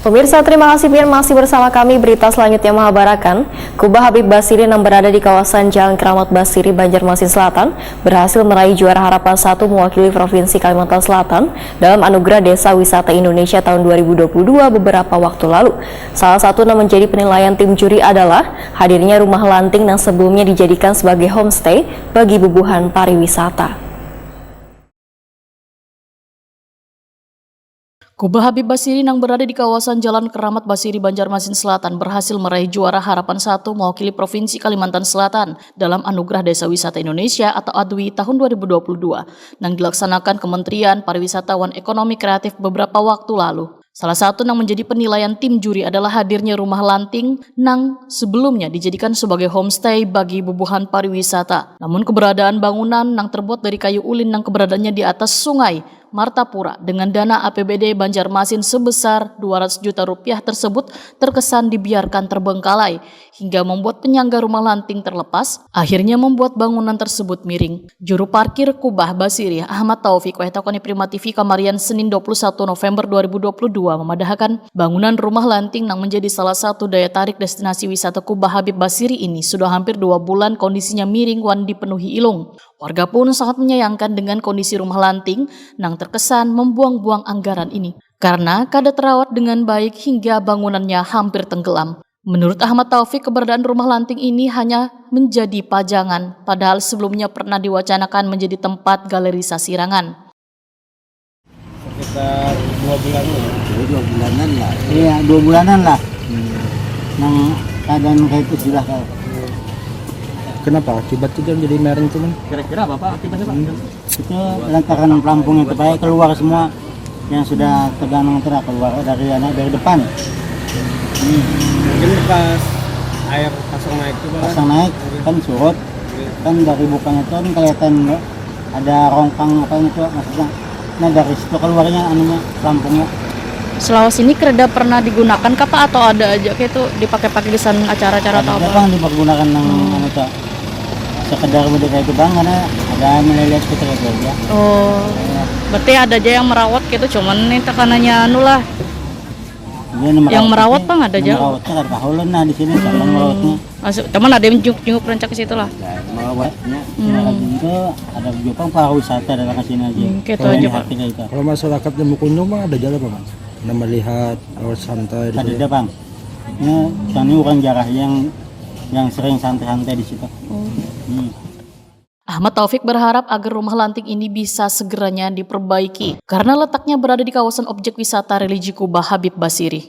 Pemirsa, terima kasih masih bersama kami. Berita selanjutnya mengabarkan, Kubah Habib Basiri yang berada di kawasan Jalan Keramat Basiri, Banjarmasin Selatan, berhasil meraih juara harapan 1 mewakili Provinsi Kalimantan Selatan dalam Anugerah Desa Wisata Indonesia tahun 2022 beberapa waktu lalu. Salah satu yang menjadi penilaian tim juri adalah hadirnya rumah lanting yang sebelumnya dijadikan sebagai homestay bagi bubuhan pariwisata. Kubah Habib Basiri yang berada di kawasan Jalan Keramat Basiri, Banjarmasin Selatan berhasil meraih juara harapan 1 mewakili Provinsi Kalimantan Selatan dalam Anugerah Desa Wisata Indonesia atau ADWI tahun 2022 yang dilaksanakan Kementerian Pariwisata Ekonomi Kreatif beberapa waktu lalu. Salah satu yang menjadi penilaian tim juri adalah hadirnya rumah lanting yang sebelumnya dijadikan sebagai homestay bagi bubuhan pariwisata. Namun keberadaan bangunan yang terbuat dari kayu ulin yang keberadaannya di atas sungai Martapura dengan dana APBD Banjarmasin sebesar 200 juta rupiah tersebut terkesan dibiarkan terbengkalai hingga membuat penyangga rumah lanting terlepas, akhirnya membuat bangunan tersebut miring. Juru parkir Kubah Basiri Ahmad Taufik Wahtakoni Prima TV Kamarian Senin 21 November 2022 memadahkan bangunan rumah lanting yang menjadi salah satu daya tarik destinasi wisata Kubah Habib Basiri ini sudah hampir 2 bulan kondisinya miring wan dipenuhi ilung. Warga pun sangat menyayangkan dengan kondisi rumah lanting yang terkesan membuang-buang anggaran ini karena kada terawat dengan baik hingga bangunannya hampir tenggelam. Menurut Ahmad Taufik, keberadaan rumah lanting ini hanya menjadi pajangan, padahal sebelumnya pernah diwacanakan menjadi tempat galerisasi rangan. Sekitar 2 bulan ya? 2 bulanan lah. Iya, 2 bulanan lah. Nang keadaan kayak itu sudah kayak. Kenapa akibatnya jadi miring itu, Man? Kira-kira apa Pak akibatnya, Pak? Itu lantaran pelampung itu Pak, keluar semua yang sudah tergantung keluar dari depan. Mungkin pas air pasang naik itu, Pak. Pasang naik kan surut. Kan dari bukanya itu kan kelihatan ada rongkang apa itu maksudnya. Nah dari situ keluarnya anunya pelampungnya. Selawas ini kereda pernah digunakan kah Pak atau ada aja kayak itu dipakai-pakai di acara-acara atau apa? Bang dipergunakan yang anu Cak. Sekedar mudik kayak itu Bang karena ada melihat gitu aja. Oh. Berarti ada aja yang merawat gitu, cuman ini tekanannya anu lah. Yang merawat Bang ada aja. Merawatnya kan kahulun nah di sini sama merawatnya. Masuk, cuman ada yang jenguk rancak ke situ lah. Merawatnya itu ada Jepang pariwisata datang ke sini aja. Gitu aja Pak. Kalau masyarakat yang berkunjung, Bang, ada jalan apa, Bang? Nah, melihat santai di Ada situ. Bang. Ini orang jarah yang sering santai-santai di situ. Ahmad Taufik berharap agar rumah lanting ini bisa segeranya diperbaiki karena letaknya berada di kawasan objek wisata religi Kubah Habib Basiri.